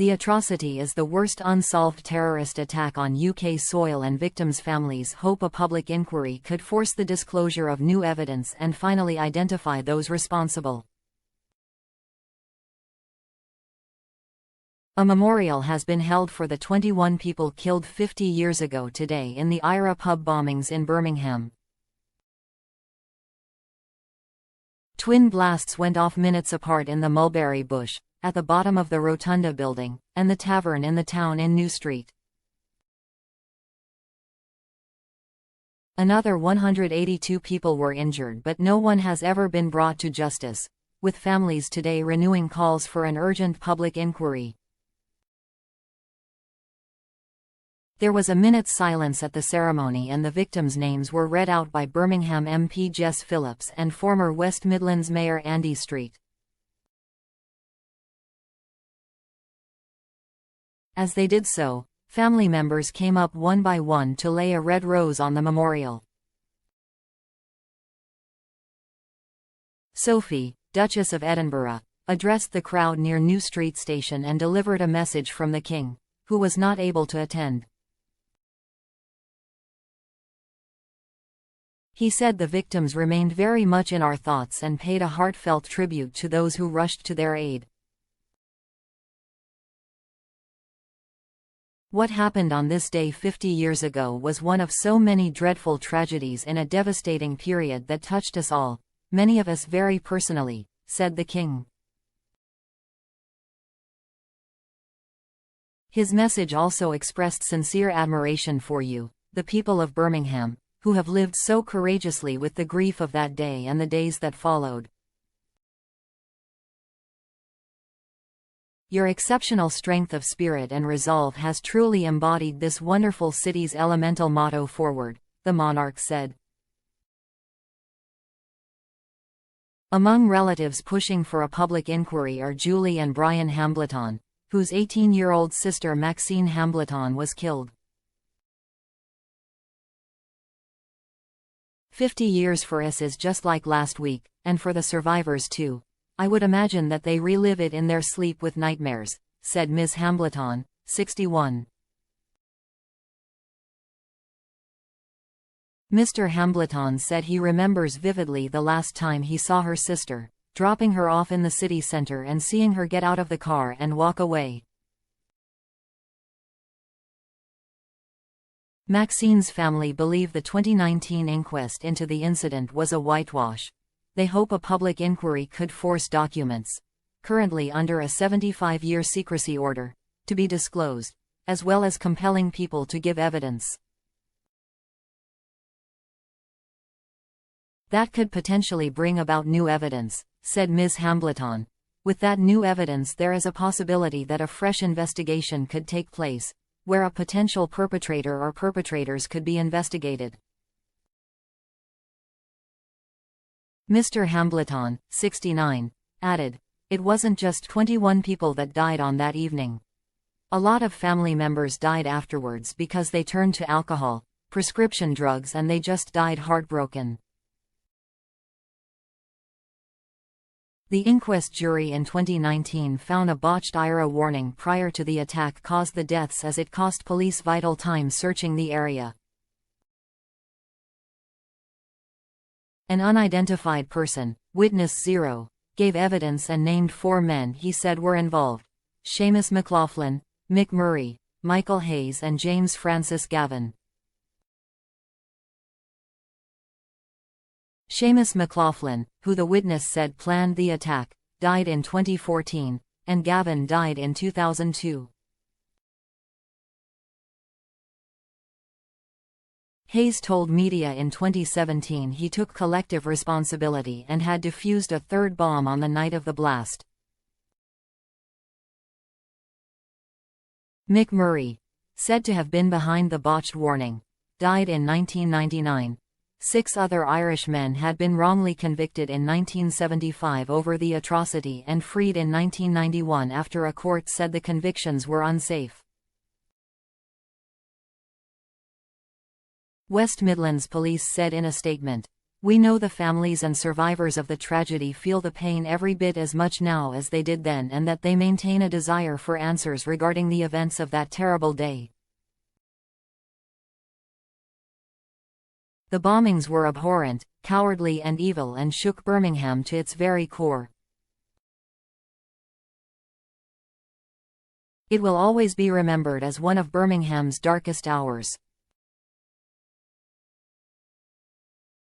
The atrocity is the worst unsolved terrorist attack on UK soil, and victims' families hope a public inquiry could force the disclosure of new evidence and finally identify those responsible. A memorial has been held for the 21 people killed 50 years ago today in the IRA pub bombings in Birmingham. Twin blasts went off minutes apart in the Mulberry Bush, at the bottom of the Rotunda building, and the tavern in the town in New Street. Another 182 people were injured, but no one has ever been brought to justice, with families today renewing calls for an urgent public inquiry. There was a minute's silence at the ceremony, and the victims' names were read out by Birmingham MP Jess Phillips and former West Midlands Mayor Andy Street. As they did so, family members came up one by one to lay a red rose on the memorial. Sophie, Duchess of Edinburgh, addressed the crowd near New Street Station and delivered a message from the King, who was not able to attend. He said the victims remained very much in our thoughts and paid a heartfelt tribute to those who rushed to their aid. What happened on this day 50 years ago was one of so many dreadful tragedies in a devastating period that touched us all, many of us very personally, said the King. His message also expressed sincere admiration for you, the people of Birmingham, who have lived so courageously with the grief of that day and the days that followed. Your exceptional strength of spirit and resolve has truly embodied this wonderful city's elemental motto forward, the monarch said. Among relatives pushing for a public inquiry are Julie and Brian Hambleton, whose 18-year-old sister Maxine Hambleton was killed. 50 years for us is just like last week, and for the survivors too. I would imagine that they relive it in their sleep with nightmares, said Ms. Hambleton, 61. Mr. Hambleton said he remembers vividly the last time he saw her sister, dropping her off in the city centre and seeing her get out of the car and walk away. Maxine's family believe the 2019 inquest into the incident was a whitewash. They hope a public inquiry could force documents, currently under a 75-year secrecy order, to be disclosed, as well as compelling people to give evidence. That could potentially bring about new evidence, said Ms. Hambleton. With that new evidence, there is a possibility that a fresh investigation could take place, where a potential perpetrator or perpetrators could be investigated. Mr. Hambleton, 69, added, "It wasn't just 21 people that died on that evening. A lot of family members died afterwards because they turned to alcohol, prescription drugs, and they just died heartbroken." The inquest jury in 2019 found a botched IRA warning prior to the attack caused the deaths, as it cost police vital time searching the area. An unidentified person, Witness Zero, gave evidence and named 4 men he said were involved: Seamus McLaughlin, Mick Murray, Michael Hayes and James Francis Gavin. Seamus McLaughlin, who the witness said planned the attack, died in 2014, and Gavin died in 2002. Hayes told media in 2017 he took collective responsibility and had defused a 3rd bomb on the night of the blast. Mick Murray, said to have been behind the botched warning, died in 1999. 6 other Irish men had been wrongly convicted in 1975 over the atrocity and freed in 1991 after a court said the convictions were unsafe. West Midlands Police said in a statement, We know the families and survivors of the tragedy feel the pain every bit as much now as they did then, and that they maintain a desire for answers regarding the events of that terrible day. The bombings were abhorrent, cowardly and evil, and shook Birmingham to its very core. It will always be remembered as one of Birmingham's darkest hours.